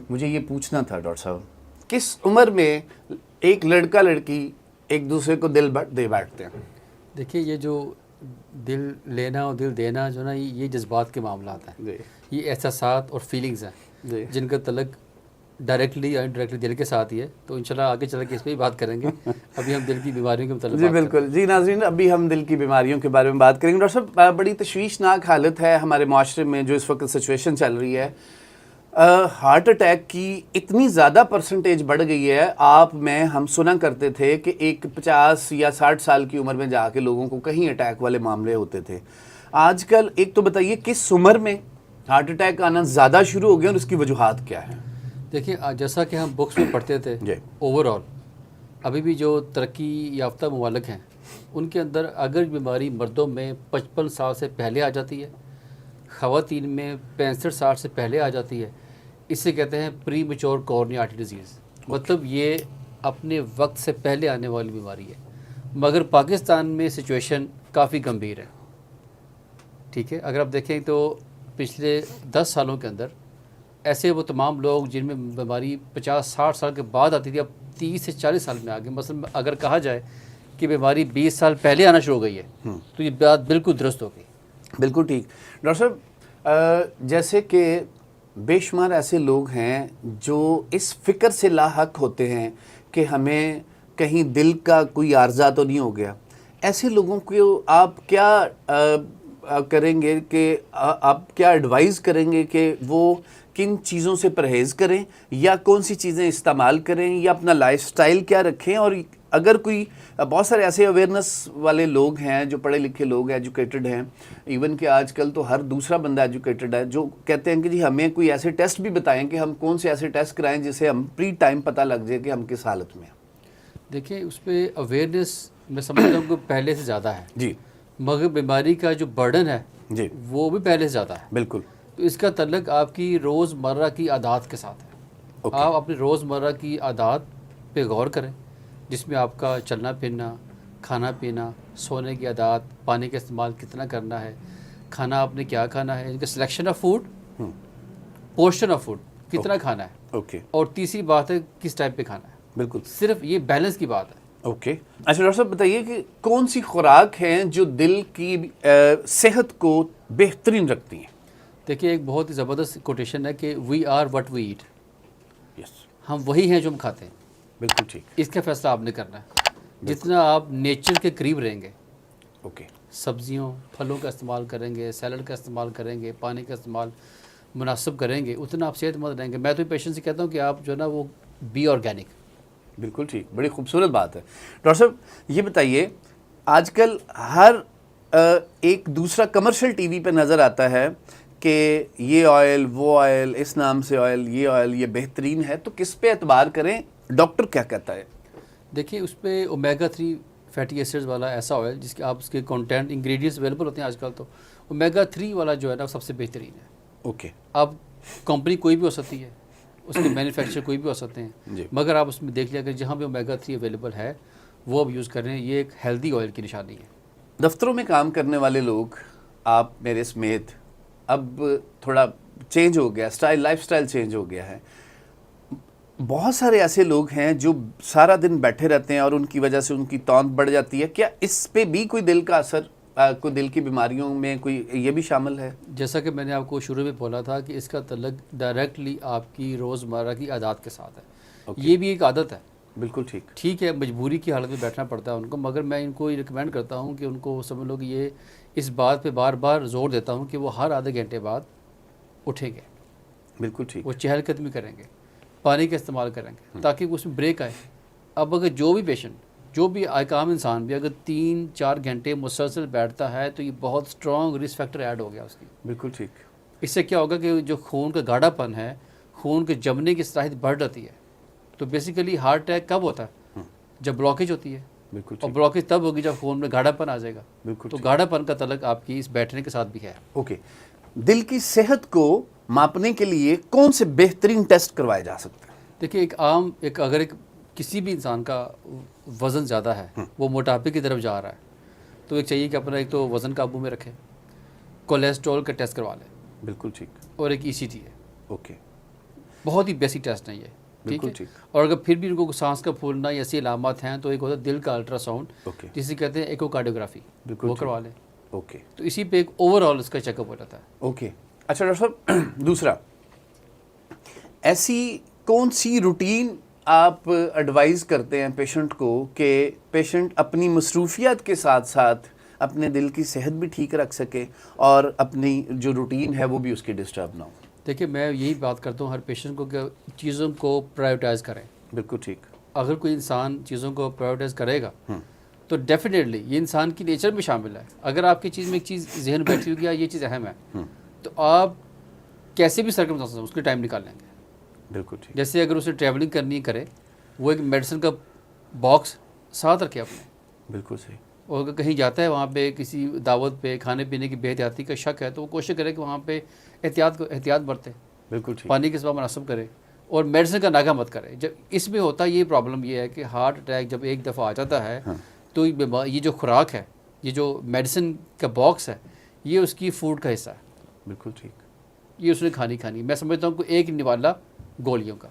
مجھے یہ پوچھنا تھا ڈاکٹر صاحب، کس عمر میں ایک لڑکا لڑکی ایک دوسرے کو دل دے بیٹھتے ہیں؟ دیکھیے یہ جو دل لینا اور دل دینا جو نا یہ جذبات کے معاملات ہیں، یہ احساسات اور فیلنگز ہیں جن کا تعلق ڈائریکٹلی یا انڈائریکٹلی دل کے ساتھ ہی ہے. تو انشاءاللہ آگے چل کے اس پہ ہی بات کریں گے. ابھی ہم دل کی بیماریوں کے متعلق جی بالکل. جی ناظرین، ابھی ہم دل کی بیماریوں کے بارے میں بات کریں گے. ڈاکٹر صاحب، بڑی تشویشناک حالت ہے ہمارے معاشرے میں جو اس وقت سچویشن چل رہی ہے. ہارٹ اٹیک کی اتنی زیادہ پرسنٹیج بڑھ گئی ہے. ہم سنا کرتے تھے کہ ایک 50 یا 60 سال کی عمر میں جا کے لوگوں کو کہیں اٹیک والے معاملے ہوتے تھے. آج کل ایک تو بتائیے کس عمر میں ہارٹ اٹیک آنا زیادہ شروع ہو گیا اور اس کی وجوہات کیا ہیں؟ دیکھیں جیسا کہ ہم بکس میں پڑھتے تھے، اوور آل ابھی بھی جو ترقی یافتہ ممالک ہیں ان کے اندر اگر بیماری مردوں میں 55 سال سے پہلے آ جاتی ہے، خواتین میں 65 سال سے پہلے آ جاتی ہے، اسے کہتے ہیں پری میچور کورونری آرٹری ڈیزیز. مطلب یہ اپنے وقت سے پہلے آنے والی بیماری ہے. مگر پاکستان میں سچویشن کافی گمبھیر ہے. ٹھیک ہے، اگر آپ دیکھیں تو پچھلے 10 سالوں کے اندر ایسے وہ تمام لوگ جن میں بیماری 50-60 سال کے بعد آتی تھی اب 30 سے 40 سال میں آ گئے. مثلا اگر کہا جائے کہ بیماری 20 سال پہلے آنا شروع ہو گئی ہے تو یہ بات بالکل درست ہو گئی. بالکل ٹھیک. ڈاکٹر صاحب، جیسے کہ بے شمار ایسے لوگ ہیں جو اس فکر سے لاحق ہوتے ہیں کہ ہمیں کہیں دل کا کوئی عارضہ تو نہیں ہو گیا. ایسے لوگوں کو آپ کیا کریں گے کہ آپ کیا ایڈوائز کریں گے کہ وہ کن چیزوں سے پرہیز کریں یا کون سی چیزیں استعمال کریں یا اپنا لائف سٹائل کیا رکھیں؟ اور اگر کوئی بہت سارے ایسے اویئرنس والے لوگ ہیں جو پڑھے لکھے لوگ ایجوکیٹڈ ہیں، ایون کہ آج کل تو ہر دوسرا بندہ ایجوکیٹڈ ہے، جو کہتے ہیں کہ جی ہمیں کوئی ایسے ٹیسٹ بھی بتائیں کہ ہم کون سے ایسے ٹیسٹ کرائیں جسے ہم پری ٹائم پتہ لگ جائے کہ ہم کس حالت میں ہیں. دیکھیں اس پہ اویئرنیس میں سمجھتا ہوں کہ پہلے سے زیادہ ہے جی، مگر بیماری کا جو برڈن ہے جی وہ بھی پہلے سے زیادہ ہے. بالکل. تو اس کا تعلق آپ کی روزمرہ کی عادات کے ساتھ ہے. آپ اپنی روزمرہ کی عادات پہ غور کریں جس میں آپ کا چلنا پھرنا، کھانا پینا، سونے کی عادات، پانی کا استعمال کتنا کرنا ہے، کھانا آپ نے کیا کھانا ہے، ان کا selection of food, portion of food کتنا کھانا ہے، اور تیسری بات ہے کس ٹائم پہ کھانا ہے. بالکل صرف یہ بیلنس کی بات ہے. اوکے. اچھا ڈاکٹر صاحب بتائیے کہ کون سی خوراک ہیں جو دل کی صحت کو بہترین رکھتی ہیں؟ دیکھیے ایک بہت ہی زبردست کوٹیشن ہے کہ we are what we eat. Yes, ہم وہی ہیں جو ہم کھاتے ہیں. بالکل ٹھیک. اس کا فیصلہ آپ نے کرنا ہے. جتنا آپ نیچر کے قریب رہیں گے، اوکے، سبزیوں پھلوں کا استعمال کریں گے، سیلڈ کا استعمال کریں گے، پانی کا استعمال مناسب کریں گے، اتنا آپ صحت مند رہیں گے. میں تو پیشنٹ سے کہتا ہوں کہ آپ جو ہے نا وہ بی آرگینک. بالکل ٹھیک، بڑی خوبصورت بات ہے. ڈاکٹر صاحب یہ بتائیے، آج کل ہر ایک دوسرا کمرشل ٹی وی پہ نظر آتا ہے کہ یہ آئل، وہ آئل، اس نام سے آئل، یہ بہترین ہے، تو کس پہ اعتبار کریں؟ ڈاکٹر کیا کہتا ہے؟ دیکھیے اس پہ اومیگا 3 فیٹی ایسڈز والا ایسا آئل جس کے آپ اس کے کانٹینٹ انگریڈینٹس اویلیبل ہوتے ہیں آج کل، تو اومیگا 3 والا جو ہے نا سب سے بہترین ہے. اوکے. اب کمپنی کوئی بھی ہو سکتی ہے، اس کے مینوفیکچر کوئی بھی ہو سکتے ہیں، مگر آپ اس میں دیکھ لیا کہ جہاں بھی اومیگا 3 اویلیبل ہے وہ اب یوز کر رہے ہیں. یہ ایک ہیلدی آئل کی نشانی ہے. دفتروں میں کام کرنے والے لوگ، آپ میرے سمیت، اب تھوڑا چینج ہو گیا لائف سٹائل چینج ہو گیا ہے. بہت سارے ایسے لوگ ہیں جو سارا دن بیٹھے رہتے ہیں اور ان کی وجہ سے ان کی توند بڑھ جاتی ہے. کیا اس پہ بھی کوئی دل کا اثر، کوئی دل کی بیماریوں میں کوئی یہ بھی شامل ہے؟ جیسا کہ میں نے آپ کو شروع میں بولا تھا کہ اس کا تعلق ڈائریکٹلی آپ کی روزمرہ کی عادات کے ساتھ ہے. یہ بھی ایک عادت ہے. بالکل ٹھیک. ٹھیک ہے، مجبوری کی حالت میں بیٹھنا پڑتا ہے ان کو، مگر میں ان کو یہ ریکمینڈ کرتا ہوں کہ ان کو سمجھ لو کہ یہ اس بات پہ بار بار زور دیتا ہوں کہ وہ ہر آدھے گھنٹے بعد اٹھیں گے. بالکل ٹھیک. وہ چہل قدمی کریں گے، پانی کا استعمال کریں گے تاکہ اس میں بریک آئے. اب اگر جو بھی پیشنٹ، جو بھی عام انسان بھی اگر 3-4 گھنٹے مسلسل بیٹھتا ہے تو یہ بہت اسٹرانگ رسک فیکٹر ایڈ ہو گیا اس کی. بالکل ٹھیک. اس سے کیا ہوگا کہ جو خون کا گاڑھا پن ہے، خون کے جمنے کی صلاحیت بڑھ جاتی ہے. تو بیسیکلی ہارٹ اٹیک کب ہوتا ہے؟ جب بلاکیج ہوتی ہے. بالکل. اور بلاکیج تب ہوگی جب خون میں گاڑھا پن آ جائے گا. بالکل. تو گاڑھا پن کا تعلق آپ کی اس بیٹھنے کے ساتھ بھی ہے. اوکے. دل کی صحت کو ماپنے کے لیے کون سے بہترین ٹیسٹ کروائے جا سکتے ہیں؟ دیکھیے اگر کسی بھی انسان کا وزن زیادہ ہے، وہ موٹاپے کی طرف جا رہا ہے، تو ایک چاہیے کہ اپنا ایک تو وزن قابو میں رکھے، کولیسٹرول کا ٹیسٹ کروا لیں. بالکل ٹھیک. اور ایک ECG ہے. اوکے. بہت ہی بیسک ٹیسٹ ہیں یہ، ٹھیک بالکل ہے. ٹھیک. اور اگر پھر بھی ان کو سانس کا پھولنا یا ایسی علامات ہیں تو ایک ہوتا ہے دل کا الٹرا ساؤنڈ، جسے کہتے ہیں ایکو کارڈیوگرافی، وہ کروا لیں. اوکے. تو اسی پہ ایک اوور آل اس کا چیک اپ ہو جاتا ہے. اوکے. اچھا ڈاکٹر صاحب، دوسرا ایسی کون سی روٹین آپ ایڈوائز کرتے ہیں پیشنٹ کو کہ پیشنٹ اپنی مصروفیات کے ساتھ ساتھ اپنے دل کی صحت بھی ٹھیک رکھ سکے اور اپنی جو روٹین ہے وہ بھی اس کی ڈسٹرب نہ ہو؟ دیکھیے میں یہی بات کرتا ہوں ہر پیشنٹ کو کہ چیزوں کو پرائیورٹائز کریں. بالکل ٹھیک. اگر کوئی انسان چیزوں کو پرائیورٹائز کرے گا تو ڈیفینیٹلی یہ انسان کی نیچر میں شامل ہے. اگر آپ کی چیز میں ایک چیز ذہن بیٹھی ہوگی یا یہ چیز اہم ہے تو آپ کیسے بھی سرکمسٹانسز اس کے ٹائم نکال لیں گے. بالکل ٹھیک. جیسے اگر اسے ٹریولنگ کرنی کرے وہ ایک میڈیسن کا باکس ساتھ رکھے اپنے. بالکل صحیح. اور اگر کہیں جاتا ہے وہاں پہ کسی دعوت پہ کھانے پینے کی بے احتیاطی کا شک ہے تو وہ کوشش کرے کہ وہاں پہ احتیاط برتے، بالکل ٹھیک. پانی کے سبب مناسب کرے اور میڈیسن کا ناغہ مت کرے. جب اس میں ہوتا یہ پرابلم یہ ہے کہ ہارٹ اٹیک جب ایک دفعہ آ جاتا ہے تو یہ جو خوراک ہے، یہ جو میڈیسن کا باکس ہے، یہ اس کی فوڈ کا حصہ ہے. بالکل ٹھیک. یہ اس نے کھانی. میں سمجھتا ہوں کہ ایک نوالا گولیوں کا.